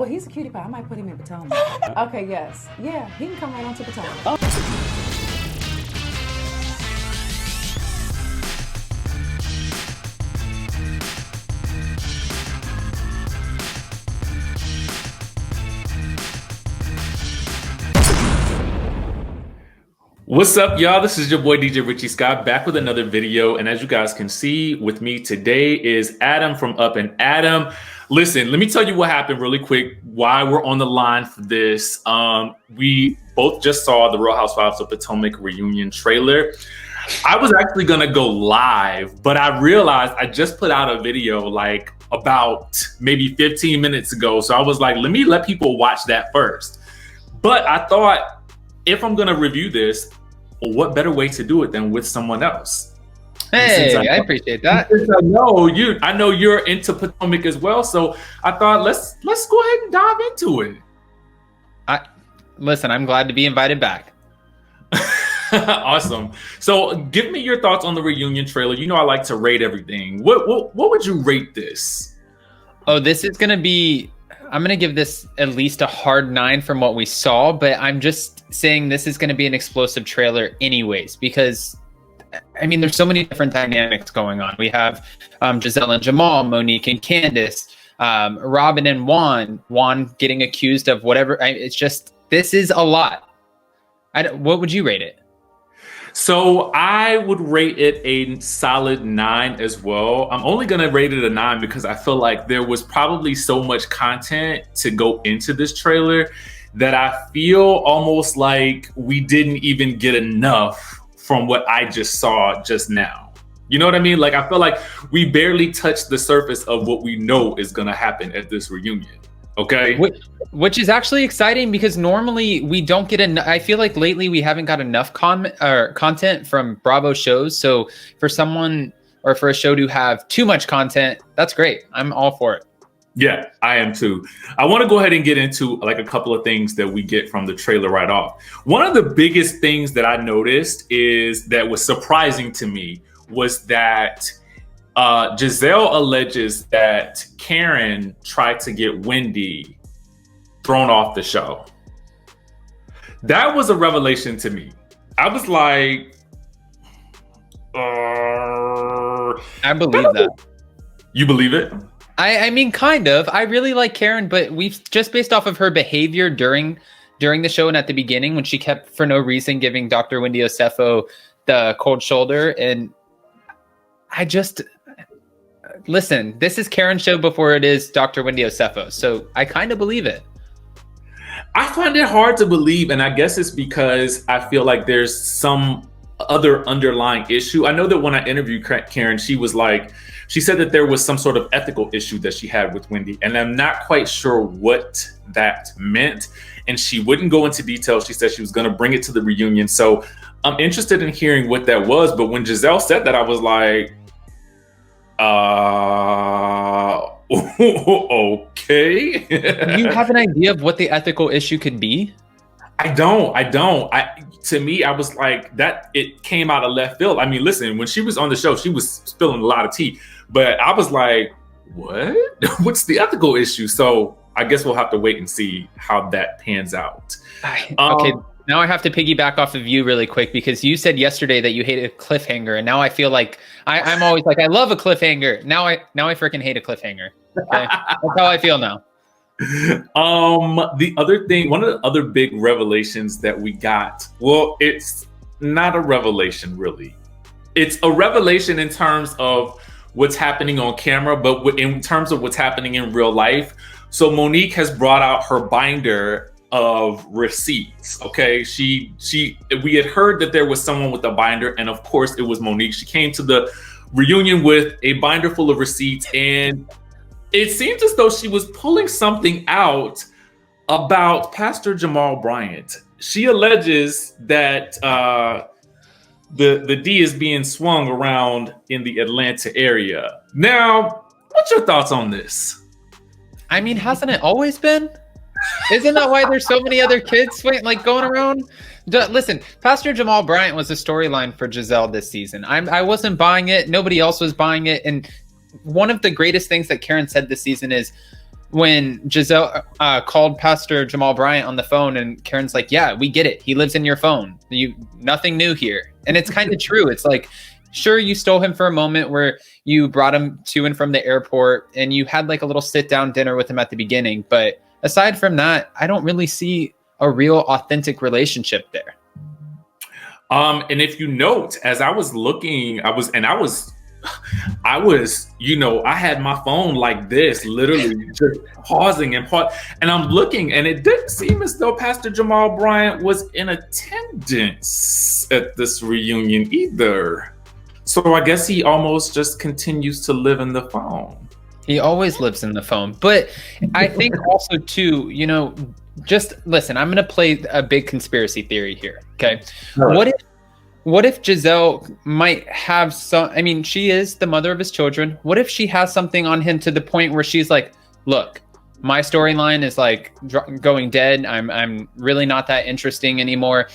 he's a cutie pie. I might put him in Potomac. Okay, yes. Yeah, he can come right on to Potomac. What's up, y'all? This is your boy DJRichieSkye back with another video. And as you guys can see with me today is Adam from Up and Adam. Listen, let me tell you what happened really quick, why we're on the line for this. We both just saw the Real Housewives of Potomac reunion trailer. I was actually going to go live, but I realized I just put out a video like about maybe 15 minutes ago. So I was like, let me let people watch that first. But I thought, if I'm going to review this, what better way to do it than with someone else? Hey, I appreciate that. I know you're into Potomac as well, so I thought let's go ahead and dive into it. Listen, I'm glad to be invited back. Awesome. So, give me your thoughts on the reunion trailer. You know, I like to rate everything. What would you rate this? Oh, this is gonna be. I'm going to give this at least a hard 9 from what we saw, but I'm just saying this is going to be an explosive trailer anyways, because, I mean, there's so many different dynamics going on. We have GIZELLE and Jamal, Monique and Candiace, Robyn and Juan getting accused of whatever. It's just, this is a lot. What would you rate it? So I would rate it a solid 9 as well. I'm only going to rate it a 9 because I feel like there was probably so much content to go into this trailer that I feel almost like we didn't even get enough from what I just saw just now. You know what I mean? Like, I feel like we barely touched the surface of what we know is going to happen at this reunion. Okay. Which is actually exciting because normally we don't get enough. I feel like lately we haven't got enough content from Bravo shows. So for someone or for a show to have too much content, that's great. I'm all for it. Yeah, I am too. I want to go ahead and get into like a couple of things that we get from the trailer right off. One of the biggest things that I noticed that was surprising to me was that GIZELLE alleges that Karen tried to get Wendy thrown off the show. That was a revelation to me. I was like, I believe that. You believe it? I mean, kind of. I really like Karen, but we've just based off of her behavior during the show and at the beginning when she kept, for no reason, giving Dr. Wendy Osefo the cold shoulder. And I just... Listen, this is Karen's show before it is Dr. Wendy Osefo, so I kind of believe it. I find it hard to believe, and I guess it's because I feel like there's some other underlying issue. I know that when I interviewed Karen, she said that there was some sort of ethical issue that she had with Wendy, and I'm not quite sure what that meant, and she wouldn't go into detail. She said she was going to bring it to the reunion, so I'm interested in hearing what that was, but when GIZELLE said that, I was like, okay. Do you have an idea of what the ethical issue could be? I don't. To me, I was like, that it came out of left field. I mean, listen, when she was on the show, she was spilling a lot of tea, but I was like, what? What's the ethical issue? So I guess we'll have to wait and see how that pans out. Okay. Now I have to piggyback off of you really quick because you said yesterday that you hated a cliffhanger, and now I feel like I'm always like, I love a cliffhanger. Now I freaking hate a cliffhanger. That's how I feel now. The other thing, one of the other big revelations that we got, well, it's not a revelation really. It's a revelation in terms of what's happening on camera, but in terms of what's happening in real life. So Monique has brought out her binder of receipts. Okay, we had heard that there was someone with a binder, and of course it was Monique. She came to the reunion with a binder full of receipts, and it seems as though she was pulling something out about Pastor Jamal Bryant. She alleges that the D is being swung around in the Atlanta area. Now, what's your thoughts on this? I mean, hasn't it always been? Isn't that why there's so many other kids going around? Listen, Pastor Jamal Bryant was a storyline for GIZELLE this season. I wasn't buying it. Nobody else was buying it. And one of the greatest things that Karen said this season is when Giselle called Pastor Jamal Bryant on the phone, and Karen's like, yeah, we get it. He lives in your phone. Nothing new here. And it's kind of true. It's like, sure, you stole him for a moment where you brought him to and from the airport and you had like a little sit down dinner with him at the beginning. But aside from that, I don't really see a real authentic relationship there. And if you note, as I was looking, I had my phone like this, literally just pausing and I'm looking, and it didn't seem as though Pastor Jamal Bryant was in attendance at this reunion either. So I guess he almost just continues to live in the phone. He always lives in the phone. But I think also too, just listen, I'm going to play a big conspiracy theory here. Okay. Right. What if Giselle might have she is the mother of his children. What if she has something on him to the point where she's like, look, my storyline is like going dead. I'm really not that interesting anymore.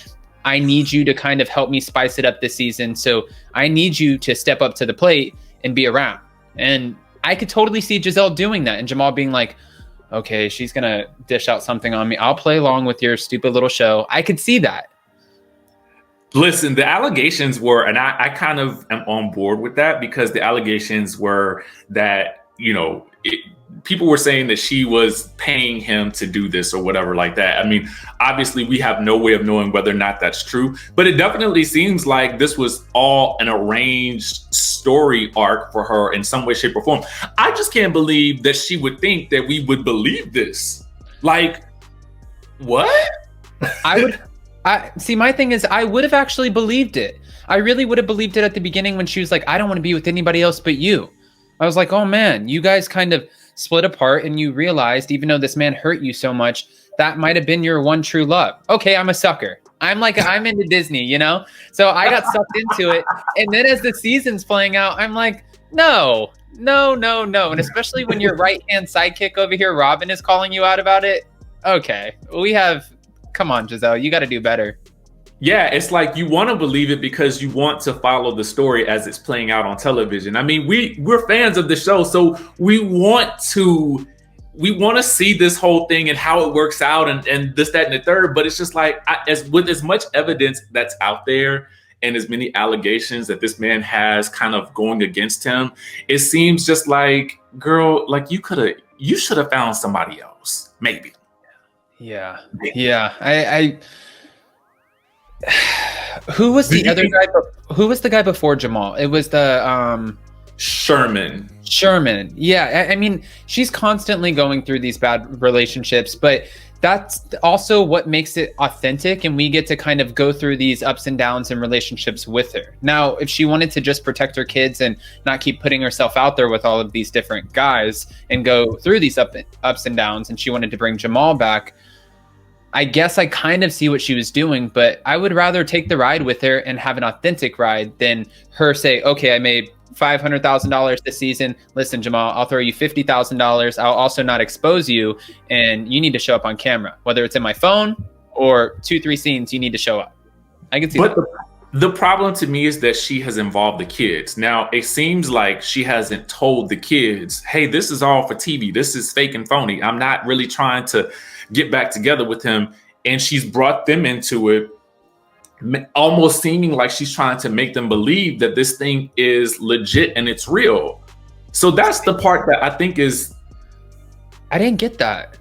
I need you to kind of help me spice it up this season. So I need you to step up to the plate and be around. And I could totally see Giselle doing that and Jamal being like, okay, she's going to dish out something on me. I'll play along with your stupid little show. I could see that. Listen, the allegations were, and I kind of am on board with that, because the allegations were that, people were saying that she was paying him to do this or whatever like that. I mean, obviously we have no way of knowing whether or not that's true, but it definitely seems like this was all an arranged story arc for her in some way, shape, or form. I just can't believe that she would think that we would believe this. Like, what? See, my thing is, I would have actually believed it. I really would have believed it at the beginning when she was like, I don't want to be with anybody else but you. I was like, oh man, you guys kind of split apart and you realized, even though this man hurt you so much, that might have been your one true love. Okay, I'm a sucker. I'm into Disney, So I got sucked into it. And then as the season's playing out, I'm like, no. And especially when your right-hand sidekick over here, Robyn, is calling you out about it. Okay, come on, Giselle, you got to do better. Yeah, it's like you want to believe it because you want to follow the story as it's playing out on television. I mean, we're fans of the show, so we want to see this whole thing and how it works out and this, that, and the third. But it's just like, with as much evidence that's out there and as many allegations that this man has kind of going against him, it seems just like, girl, like you should have found somebody else, maybe. Yeah. I who was the other guy? Who was the guy before Jamal? It was the Sherman. Yeah. I mean, she's constantly going through these bad relationships, but that's also what makes it authentic. And we get to kind of go through these ups and downs in relationships with her. Now, if she wanted to just protect her kids and not keep putting herself out there with all of these different guys and go through these ups and downs, and she wanted to bring Jamal back, I guess I kind of see what she was doing, but I would rather take the ride with her and have an authentic ride than her say, okay, I made $500,000 this season. Listen, Jamal, I'll throw you $50,000. I'll also not expose you, and you need to show up on camera, whether it's in my phone or 2-3 scenes, you need to show up. I can see that. The problem to me is that she has involved the kids. Now, it seems like she hasn't told the kids, hey, this is all for TV. This is fake and phony. I'm not really trying to get back together with him. And she's brought them into it, almost seeming like she's trying to make them believe that this thing is legit and it's real. So that's the part that I think is... I didn't get that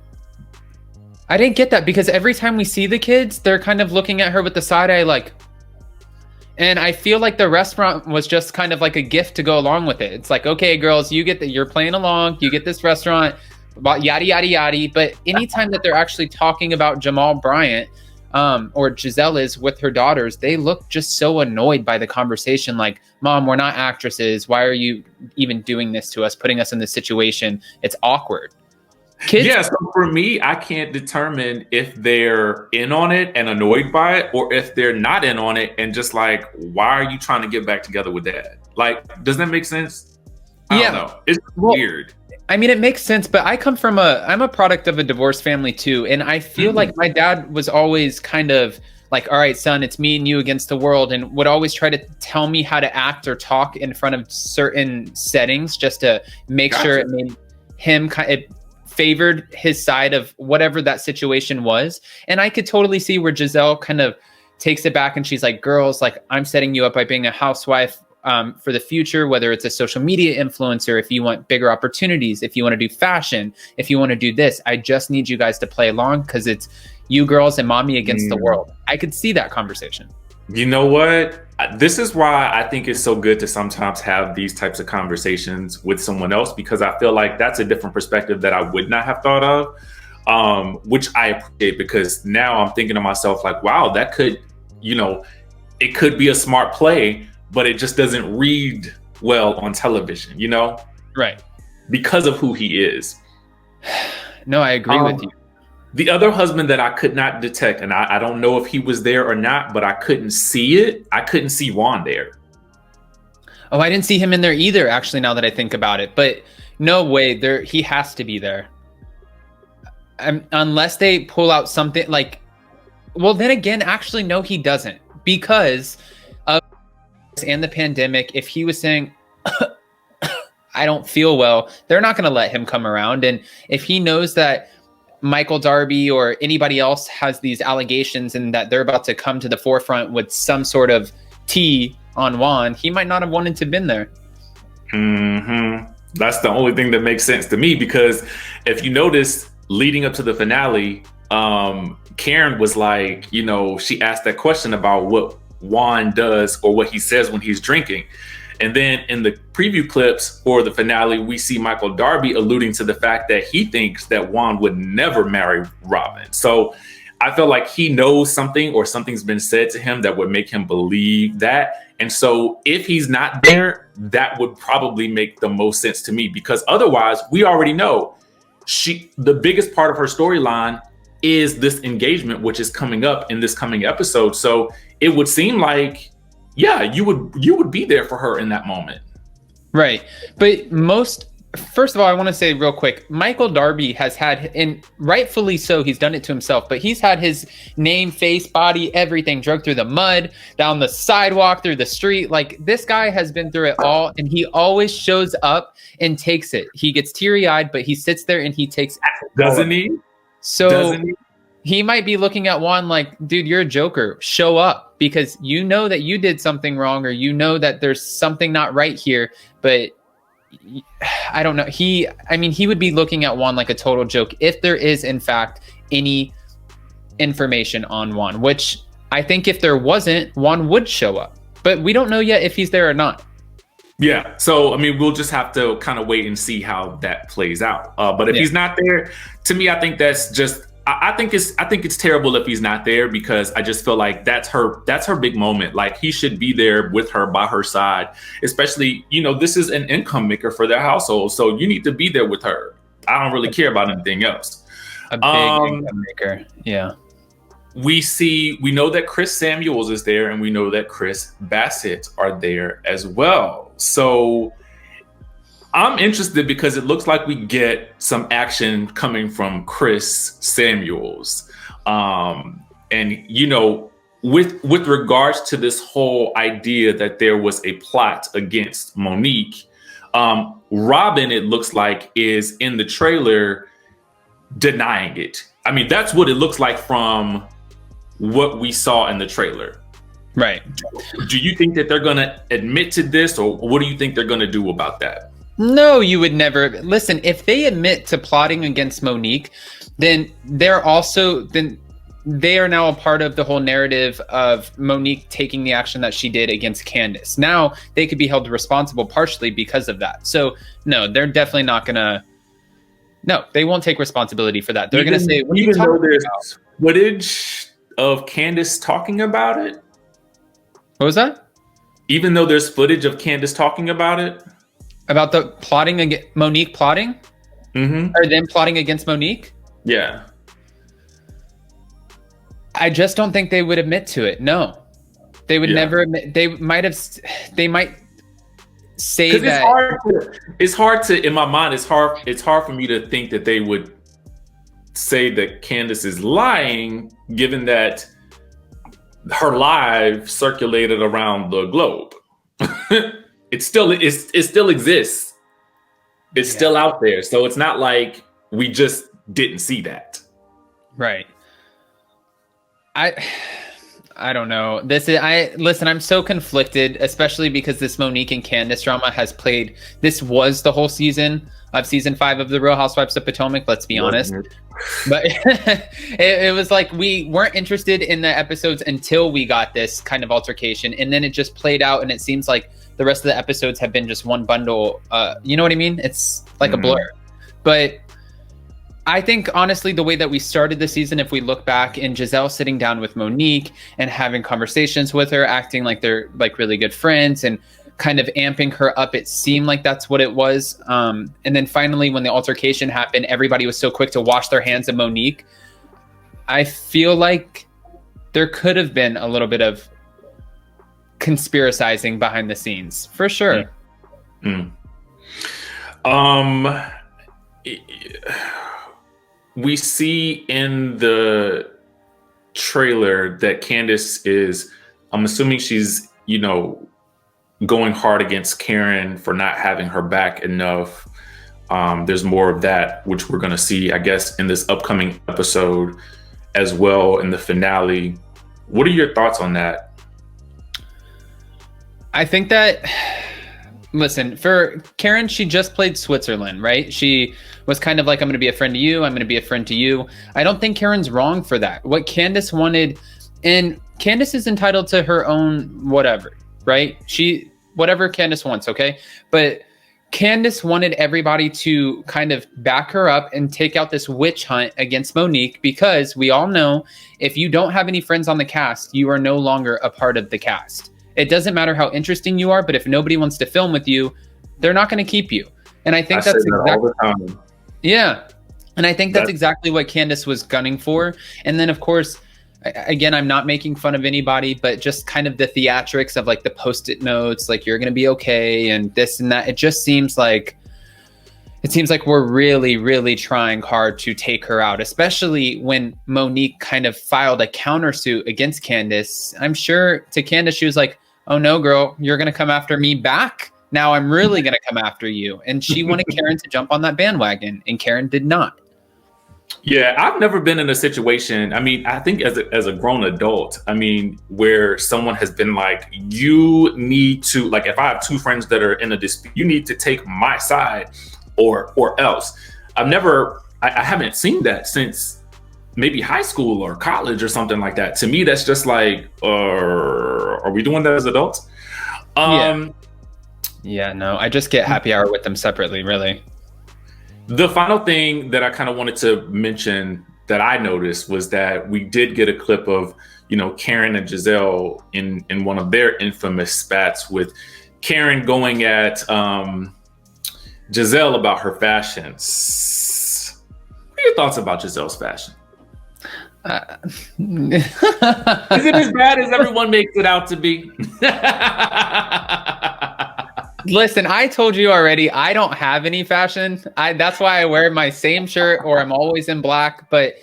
because every time we see the kids, they're kind of looking at her with the side eye like... And I feel like the restaurant was just kind of like a gift to go along with it. It's like, okay, girls, you're playing along, you get this restaurant, yada, yada, yada. But anytime that they're actually talking about Jamal Bryant, or Giselle is with her daughters, they look just so annoyed by the conversation. Like, Mom, we're not actresses. Why are you even doing this to us, putting us in this situation? It's awkward. Kids. Yeah, so for me, I can't determine if they're in on it and annoyed by it, or if they're not in on it and just like, why are you trying to get back together with Dad? Like, does that make sense? I don't know. It's weird. I mean, it makes sense, but I'm a product of a divorced family too. And I feel like my dad was always kind of like, all right, son, it's me and you against the world, and would always try to tell me how to act or talk in front of certain settings just to make sure it made him favored his side of whatever that situation was. And I could totally see where Gizelle kind of takes it back and she's like, girls, like, I'm setting you up by being a housewife for the future, whether it's a social media influencer, if you want bigger opportunities, if you want to do fashion, if you want to do this, I just need you guys to play along because it's you girls and mommy against the world. I could see that conversation. You know what? This is why I think it's so good to sometimes have these types of conversations with someone else, because I feel like that's a different perspective that I would not have thought of, which I appreciate, because now I'm thinking to myself like, wow, that could, you know, it could be a smart play, but it just doesn't read well on television, you know? Right. Because of who he is. No, I agree with you. The other husband that I could not detect, and I don't know if he was there or not, but I couldn't see it. I couldn't see Juan there. Oh, I didn't see him in there either, actually, now that I think about it. But no way, he has to be there. Unless they pull out something like, well, then again, actually, no, he doesn't. Because of and the pandemic, if he was saying, I don't feel well, they're not going to let him come around. And if he knows that Michael Darby or anybody else has these allegations and that they're about to come to the forefront with some sort of tea on Juan, he might not have wanted to been there. That's the only thing that makes sense to me, because if you notice, leading up to the finale, Karen was like, you know, she asked that question about what Juan does or what he says when he's drinking. And then in the preview clips for the finale, we see Michael Darby alluding to the fact that he thinks that Juan would never marry Robyn. So I feel like he knows something, or something's been said to him that would make him believe that. And so if he's not there, that would probably make the most sense to me, because otherwise we already know the biggest part of her storyline is this engagement, which is coming up in this coming episode. So it would seem like, yeah, you would be there for her in that moment. Right. But first of all, I want to say real quick, Michael Darby has had, and rightfully so, he's done it to himself, but he's had his name, face, body, everything drugged through the mud, down the sidewalk, through the street. Like, this guy has been through it all, and he always shows up and takes it. He gets teary-eyed, but he sits there and he takes it. Doesn't he? So he might be looking at Juan like, dude, you're a joker. Show up, because you know that you did something wrong, or you know that there's something not right here. But I don't know. He would be looking at Juan like a total joke if there is, in fact, any information on Juan, which I think if there wasn't, Juan would show up. But we don't know yet if he's there or not. Yeah. So, I mean, we'll just have to kind of wait and see how that plays out. But if he's not there, to me, I think that's just, I think it's terrible if he's not there, because I just feel like that's her big moment. Like, he should be there with her, by her side, especially, you know, this is an income maker for their household. So you need to be there with her. I don't really care about anything else. A big income maker. Yeah. We know that Chris Samuels is there, and we know that Chris Bassett are there as well. So I'm interested, because it looks like we get some action coming from Chris Samuels. And, you know, with regards to this whole idea that there was a plot against Monique, Robyn, it looks like, is in the trailer denying it. I mean, that's what it looks like from what we saw in the trailer. Right. Do you think that they're going to admit to this, or what do you think they're going to do about that? No, you would never. Listen, if they admit to plotting against Monique, then they are now a part of the whole narrative of Monique taking the action that she did against Candiace. Now they could be held responsible partially because of that. So no, they're definitely not gonna. No, they won't take responsibility for that. They're gonna say, what even though there's footage of Candiace talking about it. What was that? Even though there's footage of Candiace talking about it. About the plotting against Monique plotting? Or them plotting against Monique? Yeah. I just don't think they would admit to it. No. They would never admit. They might say that. It's hard to, in my mind, it's hard for me to think that they would say that Candiace is lying, given that her live circulated around the globe. It still exists. It's still out there. So it's not like we just didn't see that. Right. I don't know. Listen, I'm so conflicted, especially because this Monique and Candiace drama has played. This was the whole season of season 5 of the Real Housewives of Potomac. Let's be honest. But it was like we weren't interested in the episodes until we got this kind of altercation, and then it just played out, and it seems like the rest of the episodes have been just one bundle. You know what I mean? It's like a blur. But I think, honestly, the way that we started the season, if we look back, and Gizelle sitting down with Monique and having conversations with her, acting like they're like really good friends and kind of amping her up, it seemed like that's what it was. And then finally, when the altercation happened, everybody was so quick to wash their hands of Monique. I feel like there could have been a little bit of conspiracizing behind the scenes, for sure. We see in the trailer that Candiace is, I'm assuming she's, going hard against Karen for not having her back enough. There's more of that, which we're going to see, I guess, in this upcoming episode as well, in the finale. What are your thoughts on that? I think that, listen, for Karen, she just played Switzerland, right? She was kind of like, I'm going to be a friend to you. I'm going to be a friend to you. I don't think Karen's wrong for that. What Candiace wanted, and Candiace is entitled to her own whatever, right? Whatever Candiace wants, okay? But Candiace wanted everybody to kind of back her up and take out this witch hunt against Monique, because we all know if you don't have any friends on the cast, you are no longer a part of the cast. It doesn't matter how interesting you are, but if nobody wants to film with you, they're not going to keep you. And I think that's exactly all the time. Yeah. And I think that's exactly what Candiace was gunning for. And then, of course, again, I'm not making fun of anybody, but just kind of the theatrics of like the Post-it notes, like you're going to be okay and this and that. It just seems like we're really, really trying hard to take her out, especially when Monique kind of filed a countersuit against Candiace. I'm sure to Candiace, she was like, oh no, girl, you're going to come after me back? Now I'm really going to come after you. And she wanted Karen to jump on that bandwagon, and Karen did not. Yeah, I've never been in a situation, I mean, I think as a grown adult, I mean, where someone has been like, you need to, like, if I have two friends that are in a dispute, you need to take my side or else. I haven't seen that since maybe high school or college or something like that. To me, that's just like, are we doing that as adults? Yeah, no, I just get happy hour with them separately, really. The final thing that I kind of wanted to mention that I noticed was that we did get a clip of, Karen and Gizelle in one of their infamous spats, with Karen going at Gizelle about her fashions. What are your thoughts about Gizelle's fashion? Is it as bad as everyone makes it out to be? Listen, I told you already, I don't have any fashion. That's why I wear my same shirt, or I'm always in black. But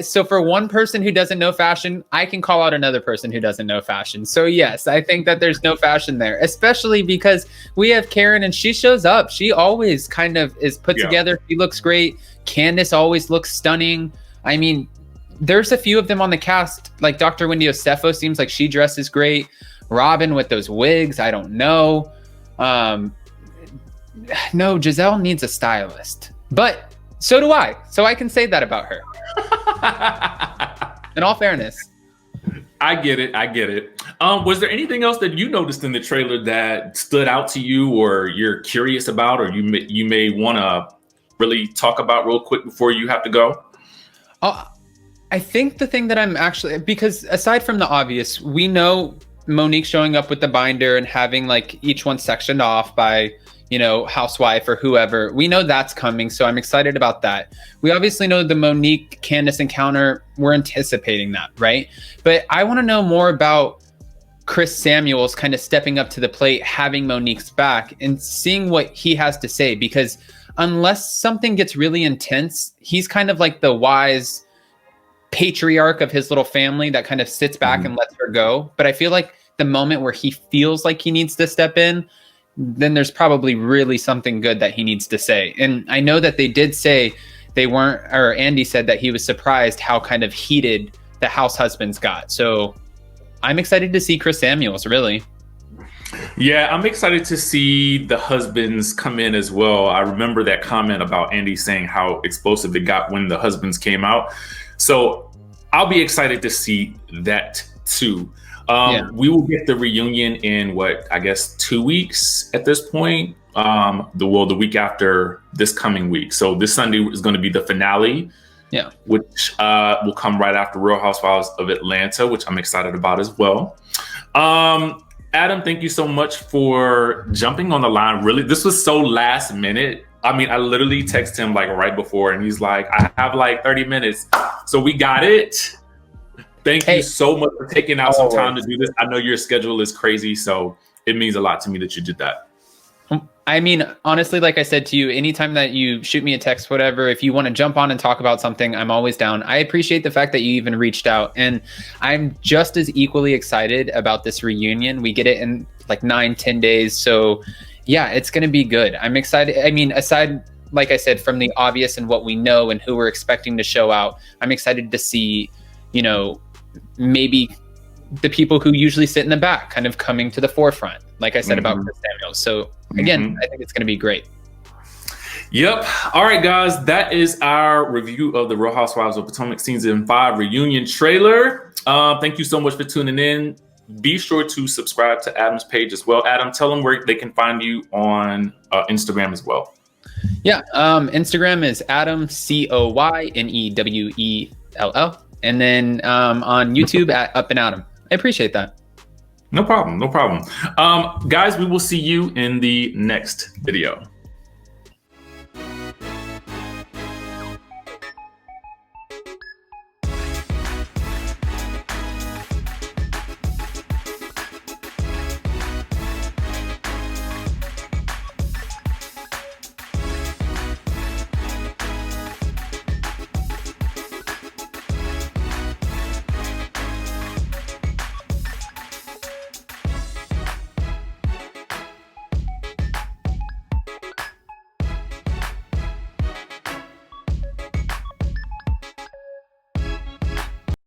so for one person who doesn't know fashion, I can call out another person who doesn't know fashion. So yes, I think that there's no fashion there, especially because we have Karen and she shows up. She always kind of is put together. She looks great. Candiace always looks stunning. I mean, there's a few of them on the cast, like Dr. Wendy Osefo seems like she dresses great. Robyn with those wigs, I don't know. No, Gizelle needs a stylist, but so do I. So I can say that about her. In all fairness. I get it. Was there anything else that you noticed in the trailer that stood out to you, or you're curious about, or you may want to really talk about real quick before you have to go? I think the thing that I'm actually, because aside from the obvious, we know Monique showing up with the binder and having like each one sectioned off by, housewife or whoever. We know that's coming, so I'm excited about that. We obviously know the Monique Candiace encounter. We're anticipating that, right? But I want to know more about Chris Samuels kind of stepping up to the plate, having Monique's back and seeing what he has to say, because unless something gets really intense, he's kind of like the wise patriarch of his little family that kind of sits back and lets her go. But I feel like the moment where he feels like he needs to step in, then there's probably really something good that he needs to say. And I know that they did say they weren't, or Andy said that he was surprised how kind of heated the house husbands got. So I'm excited to see Chris Samuels, really. Yeah, I'm excited to see the husbands come in as well. I remember that comment about Andy saying how explosive it got when the husbands came out. So I'll be excited to see that too. We will get the reunion in I guess 2 weeks at this point. The week after this coming week. So this Sunday is going to be the finale. Yeah, which will come right after Real Housewives of Atlanta, which I'm excited about as well. Adam, thank you so much for jumping on the line. Really, this was so last minute. I mean, I literally texted him like right before, and he's like, I have like 30 minutes. So we got it. Thank you so much for taking out some time to do this. I know your schedule is crazy, so it means a lot to me that you did that. I mean, honestly, like I said to you, anytime that you shoot me a text, whatever, if you want to jump on and talk about something, I'm always down. I appreciate the fact that you even reached out, and I'm just as equally excited about this reunion. We get it in like 9-10 days. So yeah, it's going to be good. I'm excited. I mean, aside, like I said, from the obvious and what we know and who we're expecting to show out, I'm excited to see, you know, maybe the people who usually sit in the back kind of coming to the forefront, like I said about Chris Samuels. So again, I think it's going to be great. Yep. All right, guys, that is our review of the Real Housewives of Potomac Season 5 reunion trailer. Thank you so much for tuning in. Be sure to subscribe to Adam's page as well. Adam, tell them where they can find you on Instagram as well. Yeah. Instagram is Adam, COYNEWELL. And then on YouTube at Up and Adam. I appreciate that. No problem. No problem. Guys, we will see you in the next video.